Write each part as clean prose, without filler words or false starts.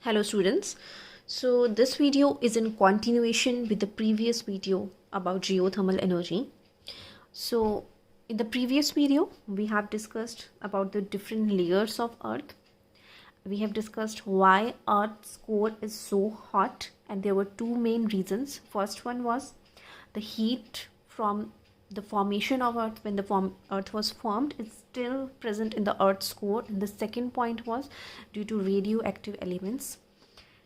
Hello students. So this video is in continuation with the previous video about geothermal energy. So in the previous video we have discussed about the different layers of earth. We have discussed why earth's core is so hot, and there were two main reasons. First one was the heat from the formation of earth. When the earth was formed, it's still present in the earth's core, and the second point was due to radioactive elements.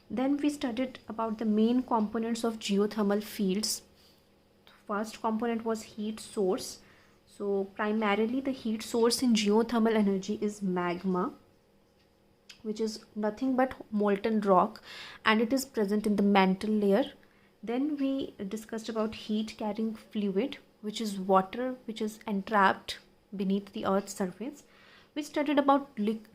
Then we studied about the main components of geothermal fields. First component was heat source. So primarily the heat source in geothermal energy is magma, which is nothing but molten rock, and it is present in the mantle layer. Then we discussed about heat carrying fluid, which is water, which is entrapped beneath the earth's surface. We studied about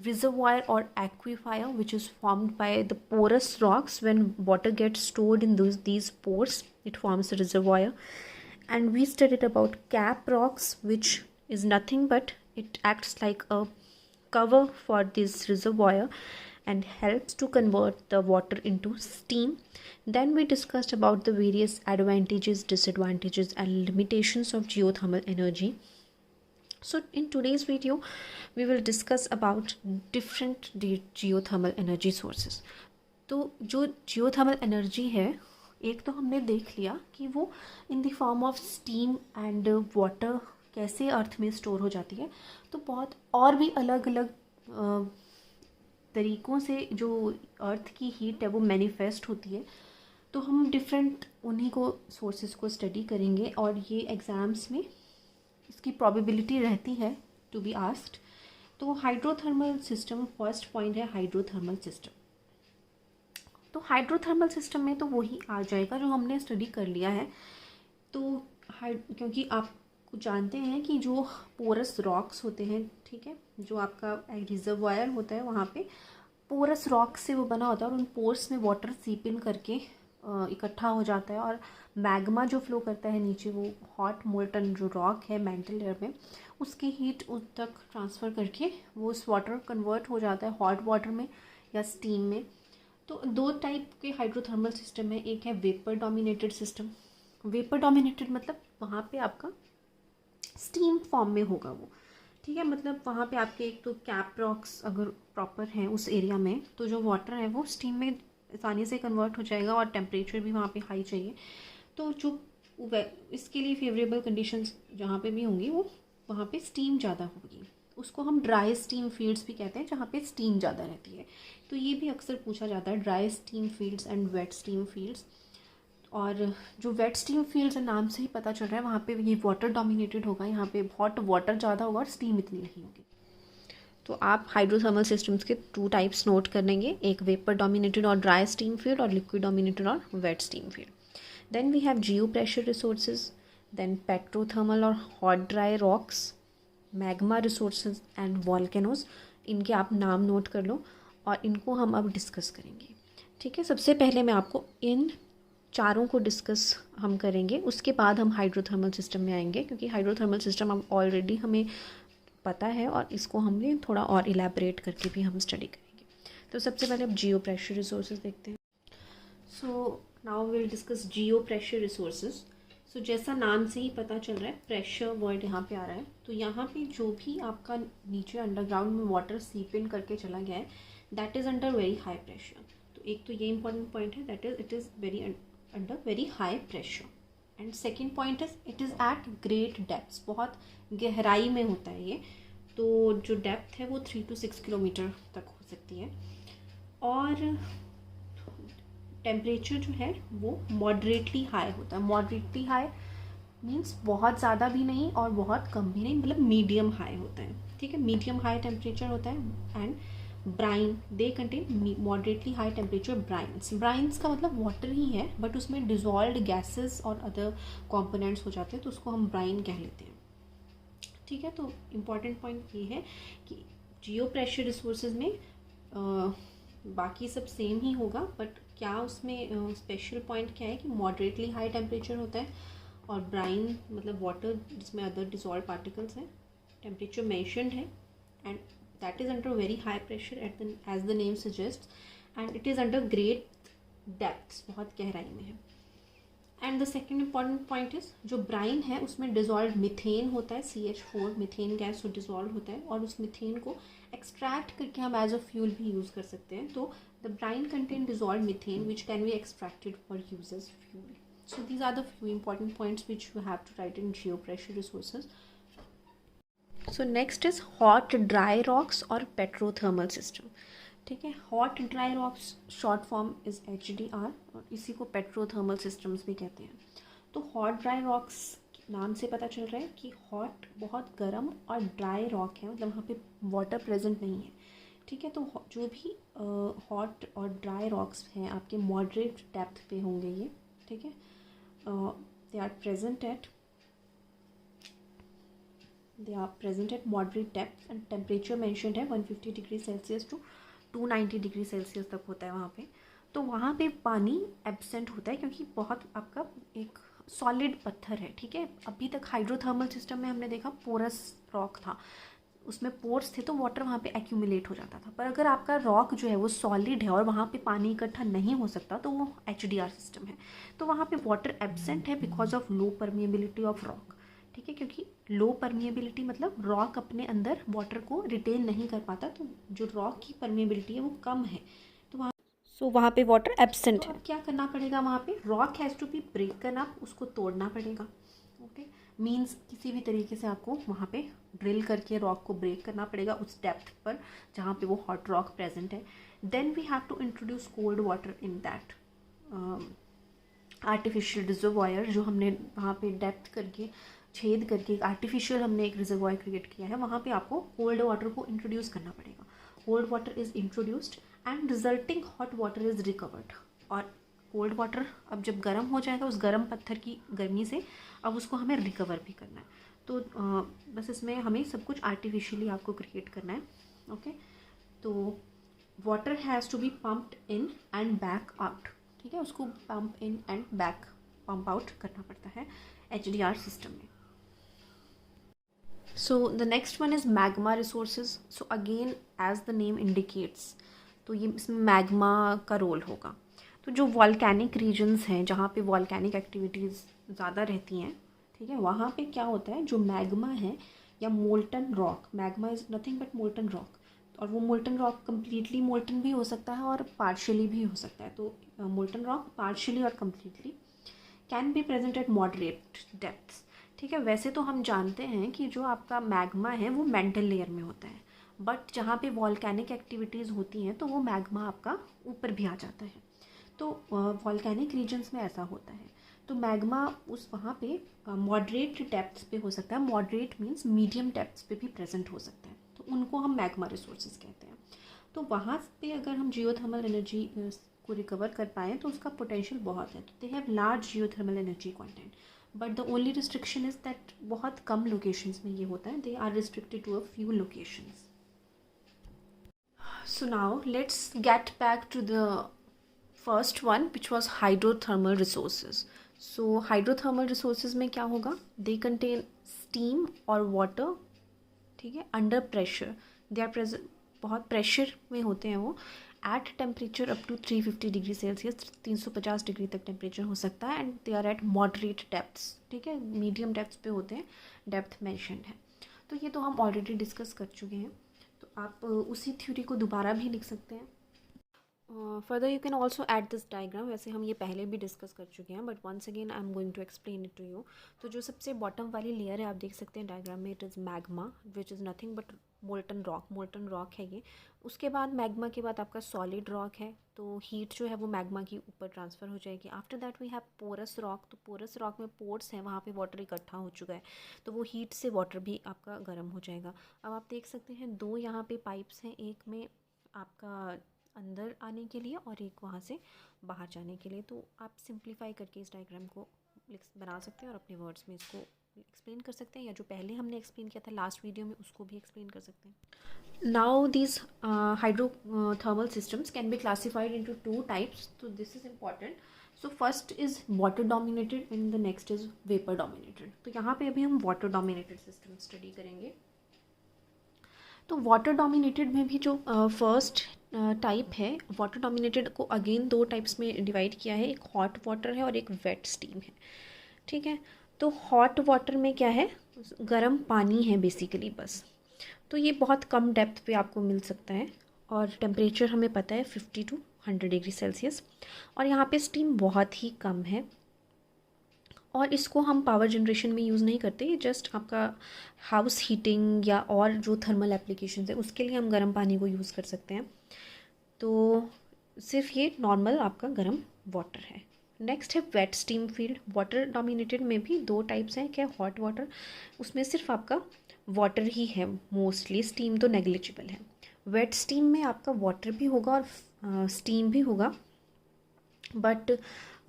reservoir or aquifer, which is formed by the porous rocks. When water gets stored in these pores, it forms a reservoir. And we studied about cap rocks, which is nothing but it acts like a cover for this reservoir and helps to convert the water into steam. Then we discussed about the various advantages, disadvantages and limitations of geothermal energy. So in today's video we will discuss about different geothermal energy sources. तो जो geothermal energy है, एक तो हमने देख लिया कि वो in the form of steam and water कैसे अर्थ में स्टोर हो जाती है. तो बहुत और भी अलग अलग तरीक़ों से जो अर्थ की हीट है वो मैनिफेस्ट होती है. तो हम डिफरेंट उन्हीं को सोर्सेज को स्टडी करेंगे, और ये एग्ज़ाम्स में इसकी प्रोबेबिलिटी रहती है टू बी आस्क्ड. तो हाइड्रोथर्मल सिस्टम, फर्स्ट पॉइंट है हाइड्रोथर्मल सिस्टम. तो हाइड्रोथर्मल सिस्टम में तो वही आ जाएगा जो हमने स्टडी कर लिया है. तो क्योंकि आप जानते हैं कि जो पोरस रॉक्स होते हैं, ठीक है, जो आपका रिजर्वायर होता है वहाँ पे पोरस रॉक से वो बना होता है, और उन पोर्स में वाटर सीप इन करके इकट्ठा हो जाता है, और मैग्मा जो फ्लो करता है नीचे, वो हॉट मोल्टन जो रॉक है मेंटल लेयर में, उसकी हीट उस तक ट्रांसफ़र करके वो उस वाटर कन्वर्ट हो जाता है हॉट वाटर में या स्टीम में. तो दो टाइप के हाइड्रोथर्मल सिस्टम है. एक है vapour dominated system. Vapour dominated मतलब वहाँ पे आपका स्टीम फॉर्म में होगा वो, ठीक है. मतलब वहाँ पे आपके एक तो कैप रॉक्स अगर प्रॉपर हैं उस एरिया में, तो जो वाटर है वो स्टीम में आसानी से कन्वर्ट हो जाएगा, और टेम्परेचर भी वहाँ पे हाई चाहिए. तो जो इसके लिए फेवरेबल कंडीशंस जहाँ पे भी होंगी वो वहाँ पे स्टीम ज़्यादा होगी. उसको हम ड्राई स्टीम फील्ड्स भी कहते हैं, जहाँ पे स्टीम ज़्यादा रहती है. तो ये भी अक्सर पूछा जाता है, dry steam fields and wet steam fields. और जो वेट स्टीम फील्ड्स है, नाम से ही पता चल रहा है, वहाँ पे ये वाटर डोमिनेटेड होगा, यहाँ पे हॉट वाटर ज़्यादा होगा और स्टीम इतनी नहीं होगी. तो आप हाइड्रोथर्मल सिस्टम्स के टू टाइप्स नोट कर लेंगे, एक वेपर डोमिनेटेड और ड्राई स्टीम फील्ड, और लिक्विड डोमिनेटेड और wet steam field. Then we have geo pressure resources, then petrothermal और hot dry rocks, magma resources and volcanoes. इनके आप नाम नोट कर लो और इनको हम अब डिस्कस करेंगे, ठीक है. सबसे पहले मैं आपको इन चारों को डिस्कस हम करेंगे, उसके बाद हम हाइड्रोथर्मल सिस्टम में आएंगे, क्योंकि हाइड्रोथर्मल सिस्टम अब ऑलरेडी हमें पता है और इसको हमने थोड़ा और इलेबरेट करके भी हम स्टडी करेंगे. तो सबसे पहले अब जियो प्रेशर रिसोर्सेज देखते हैं. So now will discuss geo pressure resources. So जैसा नाम से ही पता चल रहा है, प्रेशर वर्ड यहाँ पे आ रहा है. तो यहाँ पे जो भी आपका नीचे अंडरग्राउंड में वाटर सीप इन करके चला गया है, that is under very high pressure. तो एक तो ये इंपॉर्टेंट पॉइंट है, that is it is very under very high pressure. And second point is it is at great depths. बहुत गहराई में होता है ये. तो जो डेप्थ है वो 3 to 6 किलोमीटर तक हो सकती है. और टेम्परेचर जो है वो मॉडरेटली हाई होता है. मॉडरेटली हाई मीन्स बहुत ज़्यादा भी नहीं और बहुत कम भी नहीं, मतलब मीडियम हाई होता है, ठीक है. मीडियम हाई टेम्परेचर होता है. And brine, they contain moderately high temperature brines. Brines का मतलब वाटर ही है, बट उसमें डिजॉल्व्ड गैसेस और अदर कॉम्पोनेंट्स हो जाते हैं, तो उसको हम ब्राइन कह लेते हैं, ठीक है. तो इम्पॉर्टेंट पॉइंट ये है कि जियो प्रेशर रिसोर्सेज में बाकी सब सेम ही होगा, बट क्या उसमें स्पेशल पॉइंट क्या है कि मॉडरेटली हाई टेम्परेचर होता है, और ब्राइन मतलब वाटर जिसमें अदर डिजॉल्व पार्टिकल्स हैं, टेम्परेचर मेंशन्ड है, and that is under very high pressure at the as the name suggest. And it is under great depths, बहुत गहराई में है। And the second important point is जो brine है उसमें dissolve methane होता है, CH4 मिथेन गैस जो डिजॉल्व होता है, और उस मिथेन को एक्सट्रैक्ट करके हम एज अ फ्यूल भी यूज़ कर सकते हैं। तो the brine contain dissolve methane which can be extracted for use as fuel. So these are the few important points which you have to write in geopressure resources. So next is hot dry rocks और petrothermal system. ठीक है, hot dry rocks short form is HDR और इसी को पेट्रोथर्मल systems भी कहते हैं. तो हॉट ड्राई रॉक्स नाम से पता चल रहा है कि हॉट बहुत गर्म और ड्राई रॉक है, मतलब वहाँ पे वाटर प्रेजेंट नहीं है. ठीक है, तो जो भी हॉट और ड्राई रॉक्स हैं आपके मॉडरेट डेप्थ पे होंगे ये. ठीक है, they are present at moderate depth and temperature mentioned है 150 degree Celsius to 290 degree Celsius तक होता है वहाँ पे. तो वहाँ पे पानी एब्सेंट होता है क्योंकि बहुत आपका एक सॉलिड पत्थर है. ठीक है, अभी तक हाइड्रोथर्मल सिस्टम में हमने देखा पोरस रॉक था, उसमें पोर्स थे तो वाटर वहाँ पे एक्यूमुलेट हो जाता था. पर अगर आपका रॉक जो है वो सॉलिड है और वहाँ पे पानी इकट्ठा नहीं हो सकता तो वो HDR सिस्टम है. तो वहाँ पे वाटर एब्सेंट है because of low permeability of rock. ठीक है, क्योंकि लो परमिएबिलिटी मतलब रॉक अपने अंदर वाटर को रिटेन नहीं कर पाता, तो जो रॉक की परमिएबिलिटी है वो कम है, तो वहाँ पे वाटर एब्सेंट है. अब क्या करना पड़ेगा वहाँ पे, rock has to be broken up, उसको तोड़ना पड़ेगा. ओके, मीन्स किसी भी तरीके से आपको वहाँ पे ड्रिल करके रॉक को ब्रेक करना पड़ेगा उस डेप्थ पर जहाँ पे वो हॉट रॉक प्रेजेंट है. Then we have to introduce cold water in that artificial reservoir, जो हमने वहाँ पे डेप्थ करके छेद करके एक आर्टिफिशियल हमने एक रिजर्वायर क्रिएट किया है, वहाँ पे आपको कोल्ड वाटर को इंट्रोड्यूस करना पड़ेगा. Cold water is introduced and resulting hot water is recovered. और कोल्ड वाटर अब जब गर्म हो जाएगा उस गर्म पत्थर की गर्मी से, अब उसको हमें रिकवर भी करना है. तो बस इसमें हमें सब कुछ आर्टिफिशियली आपको क्रिएट करना है. ओके, तो water has to be pumped in and back out. ठीक है, उसको pump in and back pump out करना पड़ता है HDR सिस्टम में. So the next one is magma resources. So again as the name indicates, तो ये इसमें मैग्मा का रोल होगा. तो जो वॉल्केनिक रीजन्स हैं जहाँ पे वॉल्केनिक एक्टिविटीज़ ज़्यादा रहती हैं, ठीक है, वहाँ पे क्या होता है, जो मैग्मा है या molten rock, magma is nothing but molten rock, और वो मोल्टन रॉक कम्प्लीटली मोल्टन भी हो सकता है और पार्शियली भी हो सकता है. तो मोल्टन रॉक पार्शियली और completely can be present at moderate depths. ठीक है, वैसे तो हम जानते हैं कि जो आपका मैग्मा है वो मेंटल लेयर में होता है, बट जहाँ पे वॉल्केनिक एक्टिविटीज़ होती हैं तो वो मैग्मा आपका ऊपर भी आ जाता है. तो वॉल्केनिक रीजन्स में ऐसा होता है. तो मैग्मा उस वहाँ पे मॉडरेट डेप्थ्स पे हो सकता है. मॉडरेट मीन्स मीडियम डेप्थ्स पे भी प्रेजेंट हो सकता है, तो उनको हम मैग्मा रिसोर्सेज कहते हैं. तो वहाँ पे अगर हम जियोथर्मल एनर्जी को रिकवर कर पाएँ तो उसका पोटेंशियल बहुत है. तो they have large geothermal energy content, but the only restriction is that बहुत कम लोकेशंस में ये होता है. They are restricted to a few locations. So now let's get back to the first one which was hydrothermal resources. So hydrothermal resources में क्या होगा, they contain steam और वाटर. ठीक है, under pressure they are present, बहुत pressure में होते हैं वो. At temperature up to 350 degree Celsius, 350 degree तक टेम्परेचर हो सकता है. And they are at moderate depths. ठीक है, मीडियम डेप्थ पे होते हैं, डेप्थ मेंशन्ड है. तो ये तो हम ऑलरेडी डिस्कस कर चुके हैं, तो आप उसी थ्योरी को दोबारा भी लिख सकते हैं. Further you can also add this diagram. वैसे हम ये पहले भी डिस्कस कर चुके हैं, but once again I am going to explain it to you. तो जो सबसे बॉटम वाली लेयर है आप देख सकते हैं डायग्राम में, it is magma which is nothing but molten rock. Molten rock है ये. उसके बाद मैग्मा के बाद आपका सॉलिड रॉक है, तो हीट जो है वो मैग्मा के ऊपर ट्रांसफ़र हो जाएगी. After that we have porous rock. तो पोरस रॉक में पोर्स हैं, वहाँ पे वाटर इकट्ठा हो चुका है, तो वो हीट से वाटर भी आपका गर्म हो जाएगा. अब आप देख सकते हैं दो यहाँ पे पाइप्स हैं, एक में आपका अंदर आने के लिए और एक वहाँ से बाहर जाने के लिए. तो आप सिंप्लीफाई करके इस डायग्राम को बना सकते हैं और अपने वर्ड्स में इसको एक्सप्लेन कर सकते हैं, या जो पहले हमने एक्सप्लेन किया था लास्ट वीडियो में उसको भी एक्सप्लेन कर सकते हैं. Now these hydrothermal systems can be classified into two types. तो this is important. So first is water dominated and the next is vapour dominated. तो यहाँ पे अभी हम वाटर डोमिनेटेड सिस्टम स्टडी करेंगे. तो वाटर डोमिनेटेड में भी जो फर्स्ट टाइप है वाटर डोमिनेटेड को अगेन दो टाइप्स में डिवाइड किया है, एक हॉट वाटर है और एक वेट स्टीम है। ठीक है, तो हॉट वाटर में क्या है, गर्म पानी है बेसिकली बस। तो ये बहुत कम डेप्थ पे आपको मिल सकता है और टेम्परेचर हमें पता है 50 to 100 डिग्री सेल्सियस, और यहाँ पे स्टीम बहुत ही कम है और इसको हम पावर जनरेशन में यूज़ नहीं करते। ये जस्ट आपका हाउस हीटिंग या और जो थर्मल एप्लीकेशंस है उसके लिए हम गर्म पानी को यूज़ कर सकते हैं। तो सिर्फ ये नॉर्मल आपका गर्म वाटर है। नेक्स्ट है wet steam field. Water dominated में भी दो टाइप्स हैं, क्या हॉट वाटर, उसमें सिर्फ आपका वाटर ही है मोस्टली, स्टीम तो नेग्लिजिबल है। वेट स्टीम में आपका वाटर भी होगा और स्टीम भी होगा, बट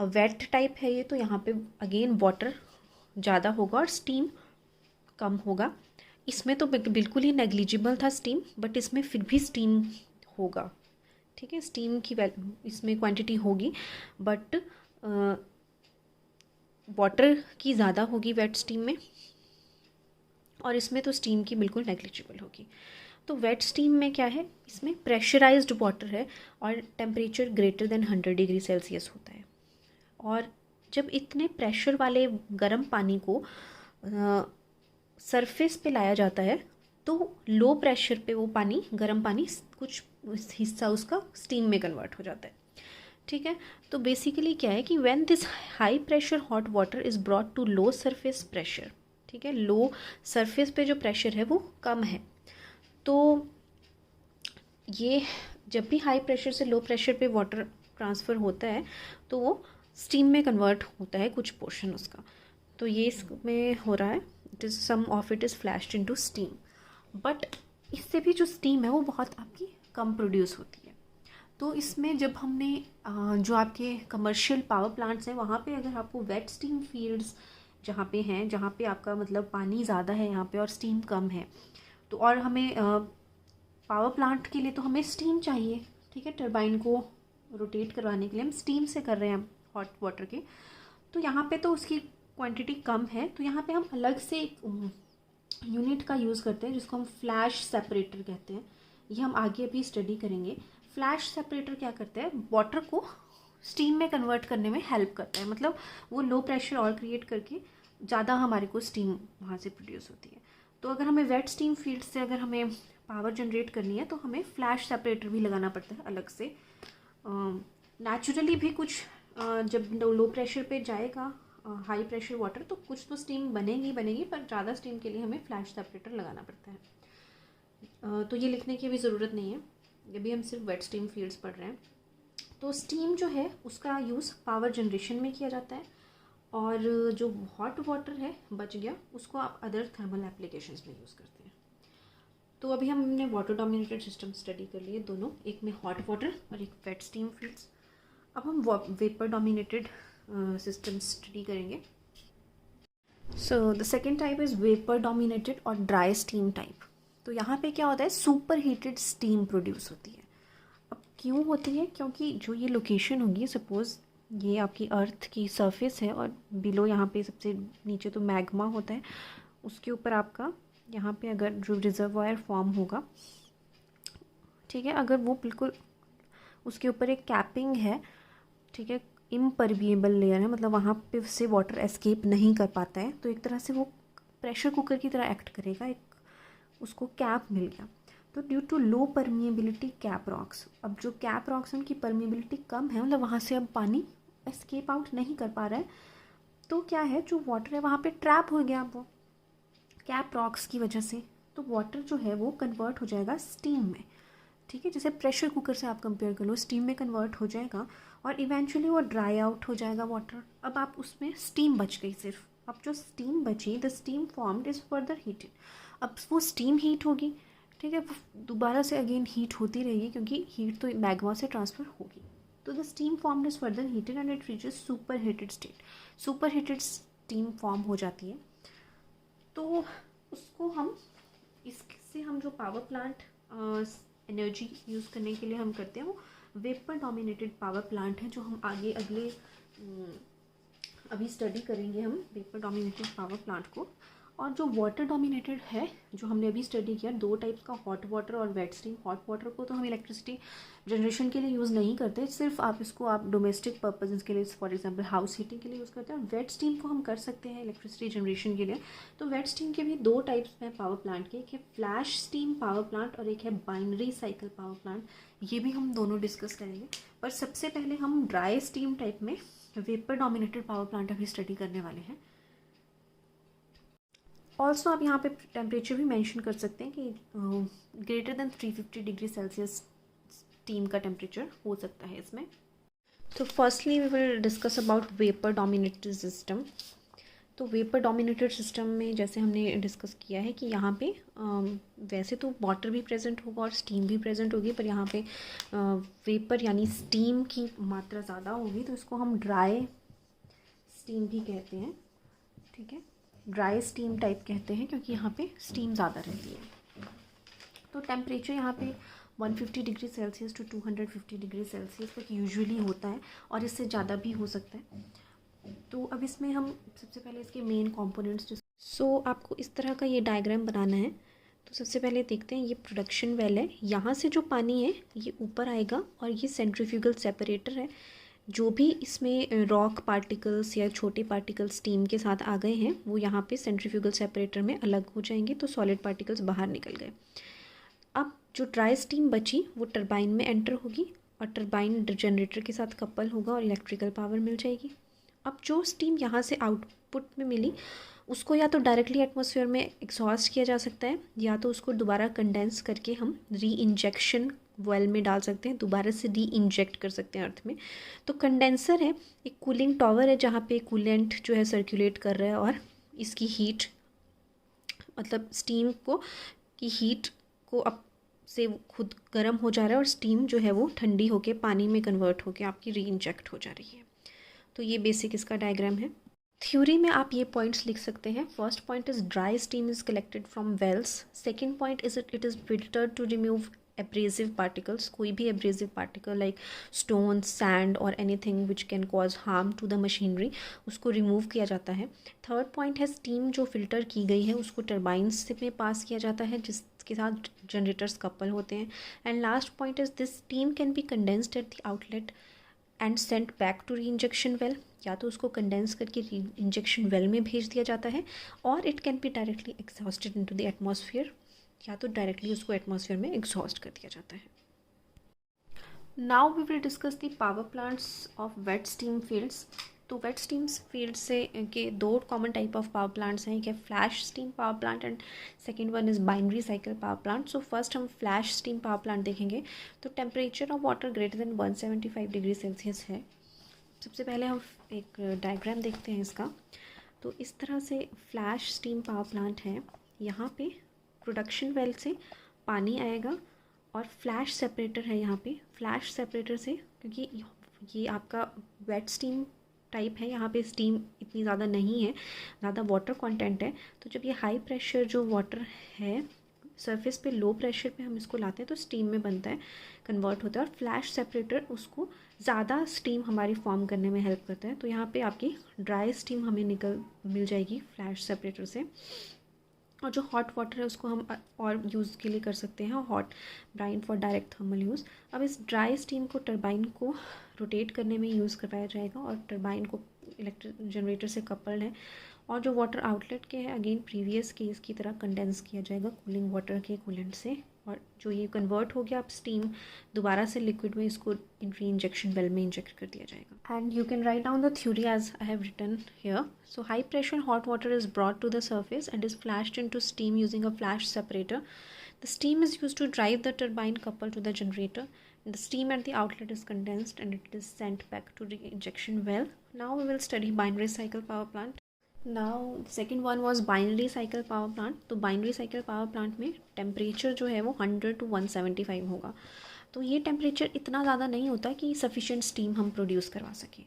वेट टाइप है ये, तो यहाँ पे अगेन वाटर ज़्यादा होगा और स्टीम कम होगा। इसमें तो बिल्कुल ही नेग्लिजिबल था स्टीम, बट इसमें फिर भी स्टीम होगा। ठीक है, स्टीम की इसमें क्वांटिटी होगी, बट वाटर की ज़्यादा होगी वेट स्टीम में, और इसमें तो स्टीम की बिल्कुल नेग्लिजिबल होगी। तो वेट स्टीम में क्या है, इसमें प्रेशराइज्ड वाटर है और temperature greater than 100 degree Celsius होता है। और जब इतने प्रेशर वाले गर्म पानी को सरफेस पे लाया जाता है तो लो प्रेशर पे वो पानी, गर्म पानी, कुछ हिस्सा उसका स्टीम में कन्वर्ट हो जाता है। ठीक है, तो बेसिकली क्या है कि when this high pressure hot water is brought to low surface pressure, ठीक है, लो सरफेस पे जो प्रेशर है वो कम है, तो ये जब भी हाई प्रेशर से लो प्रेशर पे वाटर ट्रांसफ़र होता है तो वो स्टीम में कन्वर्ट होता है कुछ पोर्शन उसका। तो ये इसमें हो रहा है, it is some of it is flashed into steam, but इससे भी जो स्टीम है वो बहुत आपकी कम प्रोड्यूस होती है। तो इसमें जब हमने जो आपके कमर्शियल पावर प्लांट्स हैं वहाँ पे अगर आपको वेट स्टीम फील्ड्स जहाँ पे हैं, जहाँ पे आपका मतलब पानी ज़्यादा है यहाँ पे और स्टीम कम है, तो और हमें पावर प्लांट के लिए तो हमें स्टीम चाहिए। ठीक है, टरबाइन को रोटेट करवाने के लिए हम स्टीम से कर रहे हैं हॉट वाटर के, तो यहाँ पे तो उसकी क्वांटिटी कम है, तो यहाँ पे हम अलग से एक यूनिट का यूज़ करते हैं जिसको हम फ्लैश सेपरेटर कहते हैं। ये हम आगे अभी स्टडी करेंगे। फ्लैश सेपरेटर क्या करते हैं, वाटर को स्टीम में कन्वर्ट करने में हेल्प करता है, मतलब वो लो प्रेशर और क्रिएट करके ज़्यादा हमारे को स्टीम वहाँ से प्रोड्यूस होती है। तो अगर हमें वेट स्टीम फील्ड से अगर हमें पावर जनरेट करनी है तो हमें फ्लैश सेपरेटर भी लगाना पड़ता है अलग से। नेचुरली भी कुछ जब लो प्रेशर पे जाएगा हाई प्रेशर वाटर तो कुछ तो स्टीम बनेगी, पर ज़्यादा स्टीम के लिए हमें फ्लैश सेपरेटर लगाना पड़ता है। तो ये लिखने की भी ज़रूरत नहीं है, अभी हम सिर्फ वेट स्टीम फील्ड्स पढ़ रहे हैं। तो स्टीम जो है उसका यूज़ पावर जनरेशन में किया जाता है, और जो हॉट वाटर है बच गया उसको आप अदर थर्मल एप्लीकेशंस में यूज़ करते हैं। तो अभी हमने वाटर डोमिनेटेड सिस्टम स्टडी कर लिए दोनों, एक में हॉट वाटर और एक वेट स्टीम फील्ड्स। अब हम वेपर डोमिनेटेड सिस्टम स्टडी करेंगे। So the second type is vapour dominated और ड्राई स्टीम टाइप। तो यहाँ पे क्या होता है, सुपर हीटेड स्टीम प्रोड्यूस होती है। अब क्यों होती है, क्योंकि जो ये लोकेशन होगी, सपोज़ ये आपकी अर्थ की सरफेस है और बिलो यहाँ पे सबसे नीचे तो मैग्मा होता है, उसके ऊपर आपका यहाँ पे अगर जो रिजर्वायर फॉर्म होगा, ठीक है, अगर वो बिल्कुल उसके ऊपर एक कैपिंग है, ठीक है, इम्परविएबल लेयर है, मतलब वहाँ पे से वाटर एस्केप नहीं कर पाता है, तो एक तरह से वो प्रेशर कुकर की तरह एक्ट करेगा, एक उसको कैप मिल गया। तो due to low permeability cap rocks, अब जो कैप रॉक्स उनकी परमिएबिलिटी कम है, मतलब वहाँ से अब पानी एस्केप आउट नहीं कर पा रहा है, तो क्या है, जो वाटर है वहाँ पे ट्रैप हो गया वो कैप रॉक्स की वजह से। तो वाटर जो है वो कन्वर्ट हो जाएगा स्टीम में। ठीक है, जैसे प्रेशर कुकर से आप कंपेयर कर लो, स्टीम में कन्वर्ट हो जाएगा और इवेंचुअली वो ड्राई आउट हो जाएगा वाटर। अब आप उसमें स्टीम बच गई सिर्फ, अब जो स्टीम बची, the steam formed is further heated. अब वो स्टीम हीट होगी, ठीक है, वो दोबारा से अगेन हीट होती रहेगी क्योंकि हीट तो मैग्मा से ट्रांसफ़र होगी। तो the steam formed is further heated and it reaches super heated state. Super heated steam form हो जाती है, तो उसको हम, इससे हम जो पावर प्लांट एनर्जी यूज़ करने के लिए हम करते हैं वो वेपर डोमिनेटेड पावर प्लांट है, जो हम आगे अगले अभी स्टडी करेंगे हम वेपर डोमिनेटेड पावर प्लांट को। और जो वाटर डोमिनेटेड है, जो हमने अभी स्टडी किया, दो टाइप्स का, हॉट वाटर और वेट स्टीम। हॉट वाटर को तो हम इलेक्ट्रिसिटी जनरेशन के लिए यूज़ नहीं करते, सिर्फ आप इसको आप डोमेस्टिक पर्पज़ के लिए, फॉर एग्जांपल हाउस हीटिंग के लिए यूज़ करते हैं। और वेट स्टीम को हम कर सकते हैं इलेक्ट्रिसिटी जनरेशन के लिए। तो वेट स्टीम के भी दो टाइप्स हैं पावर प्लांट के, एक है फ्लैश स्टीम पावर प्लांट और एक है बाइनरी साइकिल पावर प्लांट। ये भी हम दोनों डिस्कस करेंगे, पर सबसे पहले हम ड्राई स्टीम टाइप में वेपर डोमिनेटेड पावर प्लांट अभी स्टडी करने वाले हैं। ऑल्सो आप यहाँ पे टेम्परेचर भी मेंशन कर सकते हैं कि greater than 350 degree Celsius steam का टेम्परेचर हो सकता है इसमें। तो firstly we will discuss about vapour dominated system. तो वेपर डोमिनेटेड सिस्टम में जैसे हमने डिस्कस किया है कि यहाँ पे वैसे तो वाटर भी प्रेजेंट होगा और स्टीम भी प्रेजेंट होगी, पर यहाँ पे वेपर यानी स्टीम की मात्रा ज़्यादा होगी, तो इसको हम ड्राई स्टीम भी कहते हैं। ठीक है, ड्राई स्टीम टाइप कहते हैं क्योंकि यहाँ पे स्टीम ज़्यादा रहती है। तो टेम्परेचर यहाँ पे 150 degree Celsius to 250 degree Celsius तक यूजुअली होता है, और इससे ज़्यादा भी हो सकता है। तो अब इसमें हम सबसे पहले इसके मेन कंपोनेंट्स आपको इस तरह का ये डायग्राम बनाना है। तो सबसे पहले देखते हैं, ये प्रोडक्शन वेल है, यहाँ से जो पानी है ये ऊपर आएगा, और ये सेंट्रीफ्यूगल सेपरेटर है। जो भी इसमें रॉक पार्टिकल्स या छोटे पार्टिकल्स स्टीम के साथ आ गए हैं वो यहाँ पे सेंट्रीफ्यूगल सेपरेटर में अलग हो जाएंगे, तो सॉलिड पार्टिकल्स बाहर निकल गए। अब जो ड्राई स्टीम बची वो टरबाइन में एंटर होगी, और टरबाइन जनरेटर के साथ कपल होगा और इलेक्ट्रिकल पावर मिल जाएगी। अब जो स्टीम यहाँ से आउटपुट में मिली उसको या तो डायरेक्टली एटमॉस्फेयर में एग्जॉस्ट किया जा सकता है, या तो उसको दोबारा कंडेंस करके हम री इंजेक्शन वेल में डाल सकते हैं, दोबारा से री इंजेक्ट कर सकते हैं अर्थ में। तो कंडेंसर है, एक कूलिंग टावर है जहाँ पे कूलेंट जो है सर्कुलेट कर रहा है, और इसकी हीट मतलब स्टीम को की हीट को अब से खुद गर्म हो जा रहा है, और स्टीम जो है वो ठंडी होके पानी में कन्वर्ट होके आपकी री इंजेक्ट हो जा रही है। तो ये बेसिक इसका डायग्राम है। थ्योरी में आप ये पॉइंट्स लिख सकते हैं। First point is dry steam is collected from wells. Second point is it is filtered to remove abrasive particles, कोई भी abrasive particle like stone, sand और anything which can cause harm to the machinery, उसको remove किया जाता है। Third point है steam जो filter की गई है उसको टर्बाइन्स में पास किया जाता है जिसके साथ जनरेटर्स कपल होते हैं। And last point is this steam can be condensed at the outlet and sent back to reinjection well, या तो उसको कंडेंस करके री इंजेक्शन वेल में भेज दिया जाता है, और it can be directly exhausted into the atmosphere, या तो डायरेक्टली उसको एटमॉस्फेयर में एग्जॉस्ट कर दिया जाता है। Now we will discuss the power plants of wet steam fields. तो वेट स्टीम फील्ड से के दो common type of power plants हैं, एक है flash steam power plant and second one is binary cycle power plant. So first हम flash steam power plant देखेंगे। तो temperature of water greater than 175 degree Celsius है। सबसे पहले हम एक डायग्राम देखते हैं इसका। तो इस तरह से फ्लैश स्टीम पावर प्लांट है, यहाँ पे प्रोडक्शन वेल से पानी आएगा और फ्लैश सेपरेटर है यहाँ पे। फ्लैश सेपरेटर से, क्योंकि ये आपका वेट स्टीम टाइप है, यहाँ पे स्टीम इतनी ज़्यादा नहीं है, ज़्यादा वाटर कंटेंट है, तो जब ये हाई प्रेशर जो वाटर है सरफेस पे लो प्रेशर पे हम इसको लाते हैं तो स्टीम में बनता है, कन्वर्ट होता है, और फ्लैश सेपरेटर उसको ज़्यादा स्टीम हमारी फॉर्म करने में हेल्प करता है। तो यहाँ पे आपकी ड्राई स्टीम हमें मिल जाएगी फ्लैश सेपरेटर से। और जो हॉट वाटर है उसको हम और यूज़ के लिए कर सकते हैं, hot brine for direct thermal use. अब इस ड्राई स्टीम को टरबाइन को रोटेट करने में यूज़ करवाया जाएगा, और टरबाइन को इलेक्ट्रिक जनरेटर से कपल्ड है, और जो वाटर आउटलेट के है अगेन प्रीवियस केस की तरह कंडेंस किया जाएगा कूलिंग वाटर के कूलेंट से, और जो ये कन्वर्ट हो गया अब स्टीम दोबारा से लिक्विड में इसको री इंजेक्शन वेल में इंजेक्ट कर दिया जाएगा। And you can write down the theory as I have written here. So high pressure hot water is brought to the surface and is flashed into steam using a flash separator. The steam is used to drive the turbine coupled to the generator. The steam at the outlet is condensed and it is sent back to the injection well. Now we will study binary cycle power plant. Now second one was binary cycle power plant. तो binary cycle power plant में temperature जो है वो 100 to 175 होगा। तो ये temperature इतना ज़्यादा नहीं होता कि सफिशेंट स्टीम हम प्रोड्यूस करवा सकें।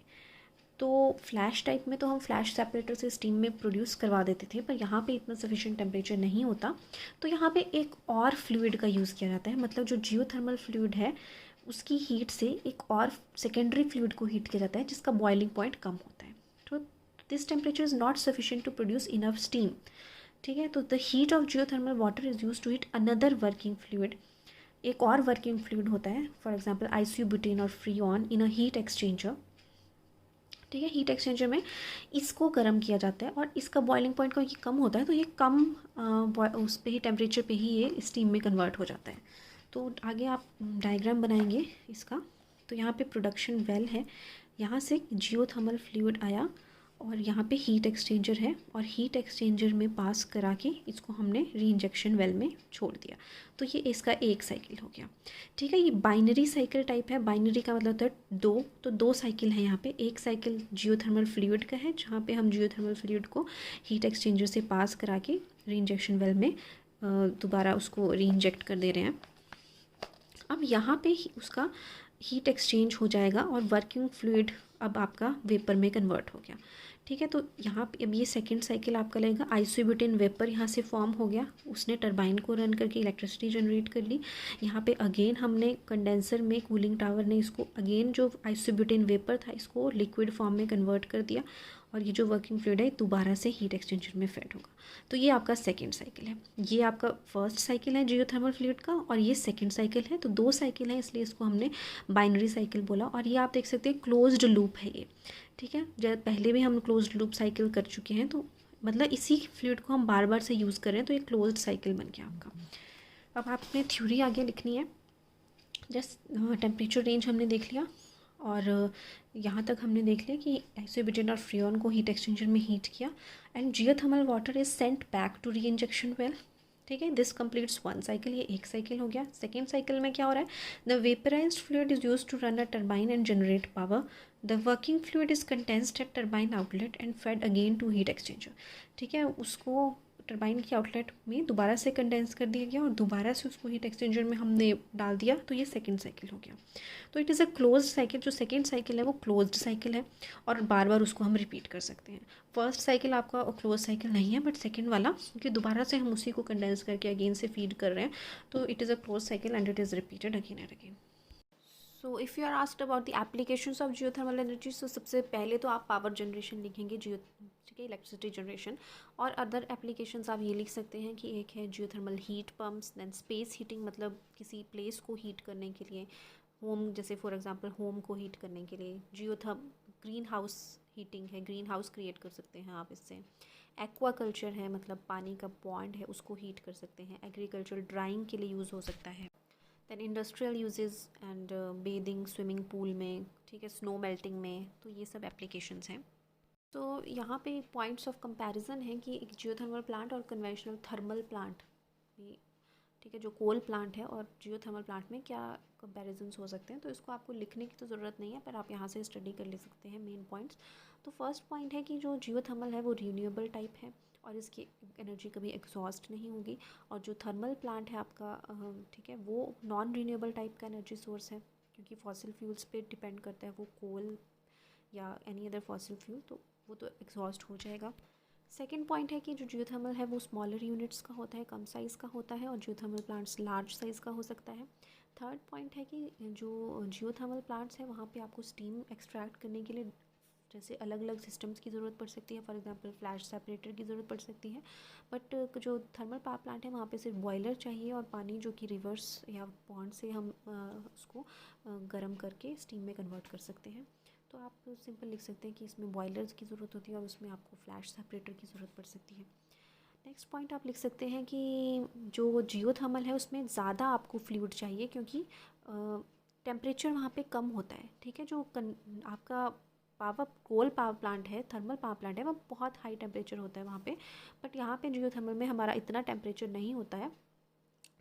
तो फ्लैश टाइप में तो हम फ्लैश सेपरेटर से स्टीम में प्रोड्यूस करवा देते थे, पर यहाँ पे इतना सफिशिएंट टेम्परेचर नहीं होता, तो यहाँ पे एक और फ्लूइड का यूज़ किया जाता है। मतलब जो जियोथर्मल फ्लूइड है उसकी हीट से एक और सेकेंडरी फ्लूइड को हीट किया जाता है जिसका बॉइलिंग पॉइंट कम होता है। तो this temperature is not sufficient to produce enough steam. ठीक है। तो the heat of geothermal water is use to heat another working fluid. एक और वर्किंग फ्लूइड होता है, फॉर एग्जांपल आइसोब्यूटेन और freon in a heat exchanger. ठीक है, हीट एक्सचेंजर में इसको गर्म किया जाता है और इसका बॉइलिंग पॉइंट का ये कम होता है, तो ये कम उस पे ही टेम्परेचर पे ही ये स्टीम में कन्वर्ट हो जाता है। तो आगे आप डायग्राम बनाएंगे इसका। तो यहाँ पे प्रोडक्शन वेल है, यहाँ से जियोथर्मल फ्लूइड आया और यहाँ पे हीट एक्सचेंजर है और हीट एक्सचेंजर में पास करा के इसको हमने री इंजेक्शन वेल में छोड़ दिया। तो ये इसका एक साइकिल हो गया। ठीक है, ये बाइनरी साइकिल टाइप है। बाइनरी का मतलब होता है दो, तो दो साइकिल है यहाँ पे। एक साइकिल जियोथर्मल फ्लूइड का है जहाँ पे हम जियोथर्मल फ्लूइड को हीट एक्सचेंजर से पास करा के री इंजेक्शन वेल में दोबारा उसको री इंजेक्ट कर दे रहे हैं। अब यहाँ पे उसका हीट एक्सचेंज हो जाएगा और वर्किंग फ्लूइड अब आपका वेपर में कन्वर्ट हो गया। ठीक है, तो यहाँ पे अब ये सेकंड साइकिल आपका लगेगा। आइसोब्यूटेन वेपर यहाँ से फॉर्म हो गया, उसने टरबाइन को रन करके इलेक्ट्रिसिटी जनरेट कर ली। यहाँ पे अगेन हमने कंडेंसर में कूलिंग टावर ने इसको अगेन जो आइसोब्यूटेन वेपर था इसको लिक्विड फॉर्म में कन्वर्ट कर दिया और ये जो वर्किंग फ्लूइड है दोबारा से हीट एक्सचेंजर में फेड होगा। तो ये आपका सेकेंड साइकिल है। ये आपका फर्स्ट साइकिल है जियोथर्मल फ्लूइड का और ये सेकेंड साइकिल है। तो दो साइकिल है इसलिए इसको हमने बाइनरी साइकिल बोला। और ये आप देख सकते हैं क्लोज्ड लूप है ये। ठीक है, जब पहले भी हम क्लोज्ड लूप साइकिल कर चुके हैं, तो मतलब इसी फ्लूइड को हम बार बार से यूज़ कर रहे हैं, तो ये क्लोज्ड साइकिल बन गया आपका। अब आपने थ्योरी आगे लिखनी है। जस्ट टेम्परेचर रेंज हमने देख लिया और यहाँ तक हमने देख लिया कि आइसोब्यूटेन और फ्रीऑन को हीट एक्सचेंजर में हीट किया and geothermal water is sent back to reinjection well. ठीक है, दिस कंप्लीट्स वन साइकिल, ये एक साइकिल हो गया। सेकेंड साइकिल में क्या हो रहा है, the vaporised fluid is used to run a turbine and generate power. The working fluid is condensed at turbine outlet and fed again to heat exchanger. ठीक है, उसको टरबाइन की आउटलेट में दोबारा से कंडेंस कर दिया गया और दोबारा से उसको हीट एक्सचेंजर में हमने डाल दिया, तो ये सेकेंड साइकिल हो गया। तो it is a close cycle. जो सेकेंड साइकिल है वो क्लोज्ड साइकिल है और बार बार उसको हम रिपीट कर सकते हैं। फर्स्ट साइकिल आपका क्लोज साइकिल नहीं है, बट सेकेंड वाला क्योंकि दोबारा से हम उसी को कंडेंस करके अगेन से फीड कर रहे हैं, तो it is a close cycle and it is repeated again and again. So if you are asked about the applications of geothermal energy, तो सबसे पहले तो आप पावर जनरेशन लिखेंगे, जियो ठीक है, इलेक्ट्रिसिटी जनरेशन। और अदर एप्लीकेशंस आप ये लिख सकते हैं कि एक है geothermal heat pumps, then space heating मतलब किसी प्लेस को हीट करने के लिए, होम जैसे फॉर एग्जांपल होम को हीट करने के लिए। जियोथर्म ग्रीन हाउस हीटिंग है, ग्रीन हाउस क्रिएट कर सकते हैं आप इससे। एक्वाकल्चर है, मतलब पानी का पॉन्ड है उसको हीट कर सकते हैं। एग्रीकल्चर ड्राइंग के लिए यूज़ हो सकता है। Then industrial uses and bathing swimming pool में, ठीक है, स्नो मेल्टिंग में, तो ये सब एप्लीकेशंस हैं। तो यहाँ पे पॉइंट्स ऑफ कंपैरिजन है कि एक जियोथर्मल प्लांट और कन्वेंशनल थर्मल प्लांट में, ठीक है, जो कोल प्लांट है और जियोथर्मल प्लांट में क्या कंपैरिजन्स हो सकते हैं। तो इसको आपको लिखने की तो ज़रूरत नहीं है, पर आप यहाँ से स्टडी कर ले सकते हैं मेन पॉइंट्स। तो फर्स्ट पॉइंट है कि जो जियोथर्मल है वो रिन्यूएबल टाइप है और इसकी एनर्जी कभी एग्जॉस्ट नहीं होगी। और जो थर्मल प्लांट है आपका, ठीक है, वो नॉन रिन्यूएबल टाइप का एनर्जी सोर्स है क्योंकि फॉसिल फ्यूल्स पे डिपेंड करता है, वो कोल या एनी अदर फॉसिल फ्यूल, तो वो तो एग्जॉस्ट हो जाएगा। सेकेंड पॉइंट है कि जो जियोथर्मल है वो स्मॉलर यूनिट्स का होता है, कम साइज़ का होता है, और जियोथर्मल प्लांट्स लार्ज साइज़ का हो सकता है। थर्ड पॉइंट है कि जो जियोथर्मल प्लांट्स है वहाँ पे आपको स्टीम एक्सट्रैक्ट करने के लिए जैसे अलग अलग सिस्टम्स की ज़रूरत पड़ सकती है, फॉर एग्जांपल फ्लैश सेपरेटर की ज़रूरत पड़ सकती है। बट जो थर्मल पावर प्लांट है वहाँ पे सिर्फ बॉयलर चाहिए और पानी जो कि रिवर्स या पॉन्ड से हम उसको गर्म करके स्टीम में कन्वर्ट कर सकते हैं। तो आप सिंपल लिख सकते हैं कि इसमें बॉयलर्स की ज़रूरत होती है और उसमें आपको फ्लैश सेपरेटर की ज़रूरत पड़ सकती है। नेक्स्ट पॉइंट आप लिख सकते हैं कि जो जियोथर्मल है उसमें ज़्यादा आपको फ्लूइड चाहिए क्योंकि टेम्परेचर वहाँ पे कम होता है। ठीक है, जो आपका कोल पावर प्लांट है, थर्मल पावर प्लांट है, वो बहुत हाई टेम्परेचर होता है वहाँ पे, बट यहाँ पे जियोथर्मल में हमारा इतना टेम्परेचर नहीं होता है।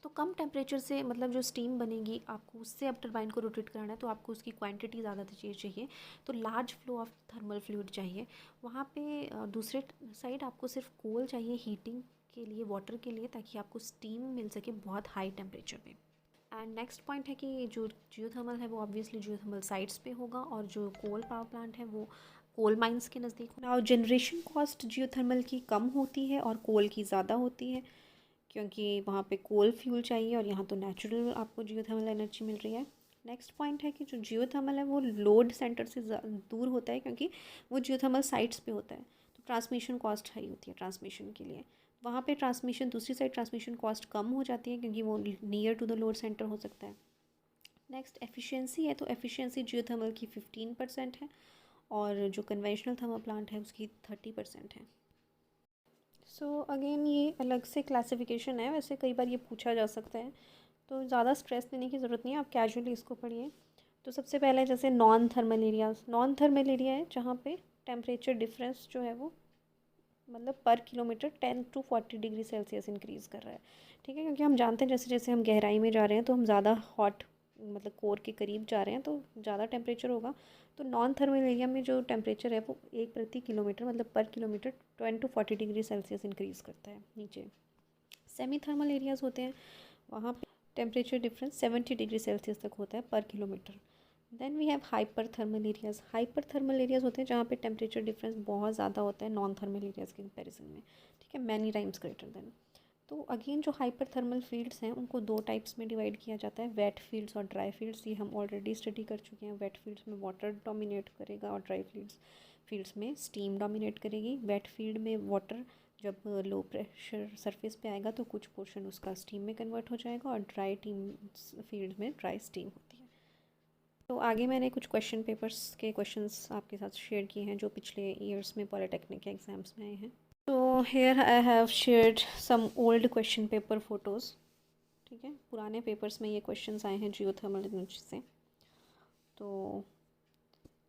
तो कम टेम्परेचर से मतलब जो स्टीम बनेगी आपको उससे अब टरबाइन को रोटेट कराना है, तो आपको उसकी क्वांटिटी ज़्यादा चाहिए, तो large flow of thermal fluid चाहिए वहाँ पे। दूसरे साइड आपको सिर्फ कोल चाहिए हीटिंग के लिए, वाटर के लिए, ताकि आपको स्टीम मिल सके बहुत हाई टेम्परेचर पे। एंड नेक्स्ट पॉइंट है कि जो जियोथर्मल है वो ऑब्वियसली जियोथर्मल साइट्स पे होगा और जो कोल पावर प्लांट है वो कोल माइंस के नज़दीक होगा। और जनरेशन कॉस्ट जियोथर्मल की कम होती है और कोल की ज़्यादा होती है क्योंकि वहाँ पे कोल फ्यूल चाहिए और यहाँ तो नेचुरल आपको जियोथर्मल एनर्जी मिल रही है। नेक्स्ट पॉइंट है कि जो जियोथर्मल है वो लोड सेंटर से दूर होता है क्योंकि वो जियोथर्मल साइट्स पे होता है, तो ट्रांसमिशन कॉस्ट हाई होती है ट्रांसमिशन के लिए। वहाँ पे ट्रांसमिशन, दूसरी साइड ट्रांसमिशन कॉस्ट कम हो जाती है क्योंकि वो near to the load centre हो सकता है। नेक्स्ट एफिशिएंसी है, तो एफिशिएंसी जियोथर्मल की 15% है और जो कन्वेंशनल थर्मल प्लांट है उसकी 30% है। सो अगेन ये अलग से क्लासिफिकेशन है, वैसे कई बार ये पूछा जा सकता है, तो ज़्यादा स्ट्रेस देने की ज़रूरत नहीं है, आप कैजुअली इसको पढ़िए। तो सबसे पहले जैसे non thermal areas, non thermal area है जहाँ पे टेम्परेचर डिफरेंस जो है वो मतलब पर kilometre 10 to 40 degree Celsius increase कर रहा है, ठीक है। क्योंकि हम जानते हैं जैसे जैसे हम गहराई में जा रहे हैं तो हम ज़्यादा हॉट मतलब कोर के करीब जा रहे हैं तो ज़्यादा टेम्परेचर होगा। तो नॉन थर्मल एरिया में जो टेम्परेचर है वो 1/किलोमीटर मतलब पर kilometre 10 to 40 degree Celsius increase करता है नीचे। सेमी थर्मल एरियाज़ होते हैं, वहाँ पे टेम्परेचर डिफरेंस 70 डिग्री सेल्सियस तक होता है पर kilometre. Then we have hyperthermal areas. Hyperthermal areas होते हैं जहाँ पे टेम्परेचर डिफरेंस बहुत ज़्यादा होता है नॉन थर्मल एरियाज़ के कंपैरिजन में, ठीक है, मैनी टाइम्स ग्रेटर देन। तो अगेन जो हाइपर थर्मल फील्ड्स हैं उनको दो टाइप्स में डिवाइड किया जाता है, वेट फील्ड्स और ड्राई फील्ड्स। ये हम ऑलरेडी स्टडी कर चुके हैं। वेट फील्ड्स में वाटर डोमिनेट करेगा और ड्राई फील्ड्स में स्टीम डोमिनेट करेगी। वेट फील्ड में वाटर जब लो प्रेशर सरफेस पे आएगा तो कुछ पोर्शन उसका स्टीम में कन्वर्ट हो जाएगा और ड्राई फील्ड में ड्राई स्टीम होती है। तो आगे मैंने कुछ क्वेश्चन पेपर्स के क्वेश्चंस आपके साथ शेयर किए हैं जो पिछले ईयर्स में पॉलिटेक्निक के एग्ज़ाम्स में आए हैं। तो here I have shared some old question paper photos, ठीक है, पुराने पेपर्स में ये क्वेश्चंस आए हैं जियोथर्मल एनर्जी से, तो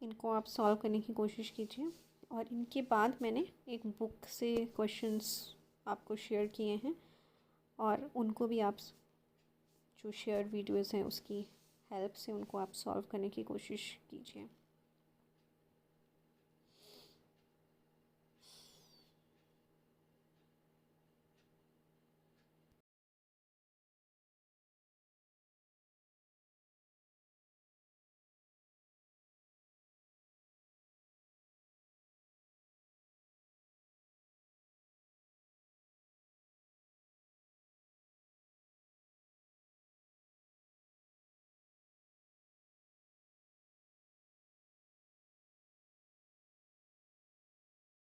इनको आप सॉल्व करने की कोशिश कीजिए। और इनके बाद मैंने एक बुक से क्वेश्चंस आपको शेयर किए हैं और उनको भी आप जो शेयर वीडियोज़ हैं उसकी हेल्प से उनको आप सॉल्व करने की कोशिश कीजिए।